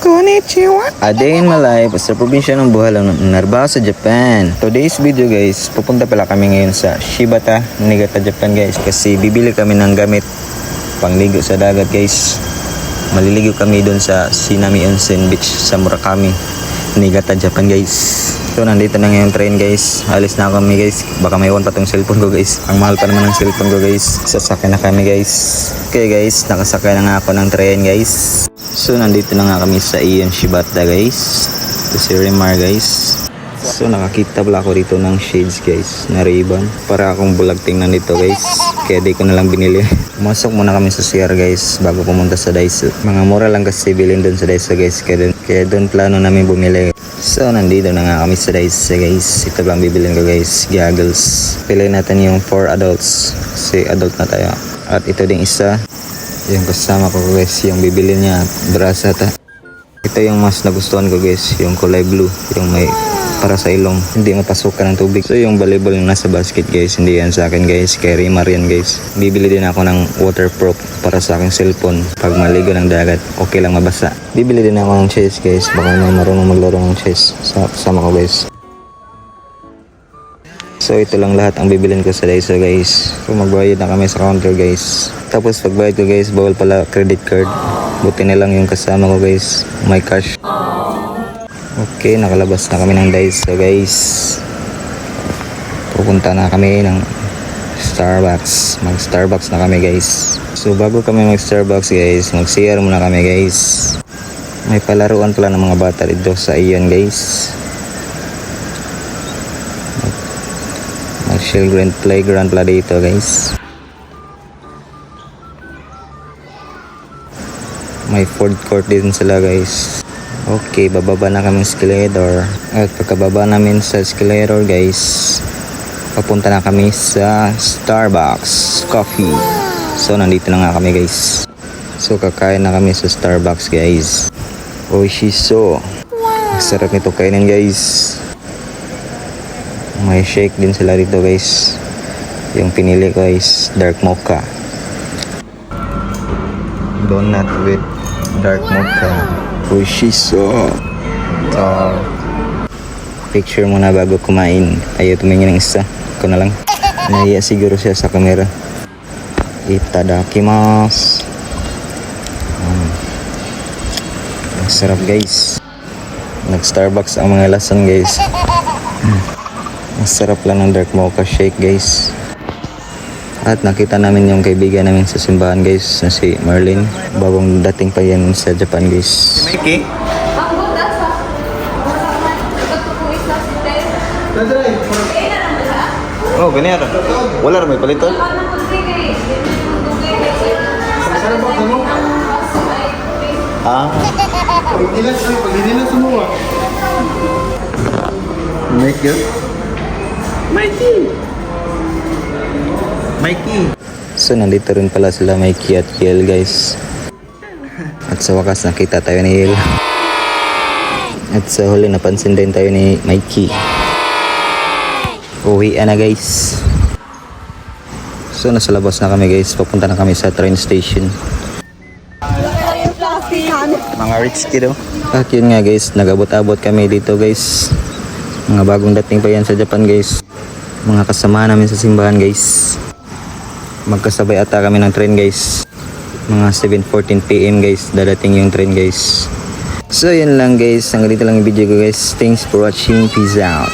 Konnichiwa. A day in my life sa probinsya ng Bohol, Narba sa Japan. Today's video guys, pupunta pala kami ngayon sa Shibata, Niigata, Japan guys. Kasi bibili kami ng gamit pangligo sa dagat guys. Maliligo kami doon sa Shinami Onsen Beach sa Murakami, Niigata, Japan guys. So nandito na ngayon train guys. Alis na kami guys. Baka may iwan pa tong cellphone ko guys. Ang mahal pa naman ng cellphone ko guys. Sasakay na kami guys. Okay guys, nakasakay na nga ako ng train guys. So nandito na nga kami sa Ion Shibata guys. Ito si Remar guys. So nakakita pala ako dito ng shades guys na ribbon. Para akong bulag tingnan dito guys. Kaya di ko na lang binili. Pumasok muna kami sa CR guys bago pumunta sa Daiso. Mga mura lang kasi bilhin doon sa Daiso guys. Kaya doon plano namin bumili. So nandito na nga kami sa Daiso guys. Ito lang bibilin ko guys. Goggles. Piliin natin yung 4 adults. Kasi adult na tayo. At ito ding isa. Yung kasama ko guys. Yung bibilin niya. Brasata. Ito yung mas nagustuhan ko guys. Yung kulay blue. Yung may para sa ilong, hindi mapasukan ng tubig. So yung volleyball yung nasa basket guys, hindi yan sa akin guys, kay Rimar yan guys. Bibili din ako ng waterproof para sa aking cellphone pag maligo ng dagat, okay lang mabasa. Bibili din ako ng chess guys, baka may marunong maglaro ng chess sa kasama ko guys. So ito lang lahat ang bibilin ko sa Daiso guys. So magbayad na kami sa counter guys. Tapos pagbayad ko guys, bawal pala credit card. Buti na lang yung kasama ko guys, may cash. Okay, nakalabas na kami ng Daiso guys. Pupunta na kami ng Starbucks. Mag Starbucks na kami guys. So bago kami mag Starbucks guys, mag CR muna kami guys. May palaruan pala ng mga bata dito sa Ion guys. Mag children playground pala dito guys. May food court din sila guys. Okay, bababa na kami sa escalator. At pagkababa namin sa escalator guys, papunta na kami sa Starbucks Coffee. So nandito na nga kami guys. So kakain na kami sa Starbucks guys. Oishiso. Sarap nito kainin guys. May shake din sila dito guys. Yung pinili ko is dark mocha. Donut with dark mocha. Oishiso. So, picture muna bago kumain. Ayaw tumingin ng isa. Ikaw na lang. Nahiya siguro siya sa camera. Itadakimasu. Ang sarap guys. Nag-Starbucks ang mga lason guys. Ang sarap lang ng dark mocha shake guys. At nakita namin yung kaibigan namin sa simbahan guys, na si Marlene. Bagong dating pa yan sa Japan guys. Mikey? Oh, ganyan. Wala rin may palito. Ah. Mikey. Mikey. Mikey. So nandito rin pala sila Mikey at Kiel guys. At sa wakas nakita tayo ni Kiel. At sa huli napansin din tayo ni Mikey. Uwi na guys. So nasa labas na kami guys. Papunta na kami sa train station. Mga rich kid oh. At yun nga guys, nag-abot-abot kami dito guys. Mga bagong dating pa yan sa Japan guys. Mga kasama namin sa simbahan guys. Magkasabay ata kami ng train guys. Mga 7:14 PM guys, dadating yung train guys. So yun lang guys, hanggang dito lang yung video ko guys. Thanks for watching, peace out.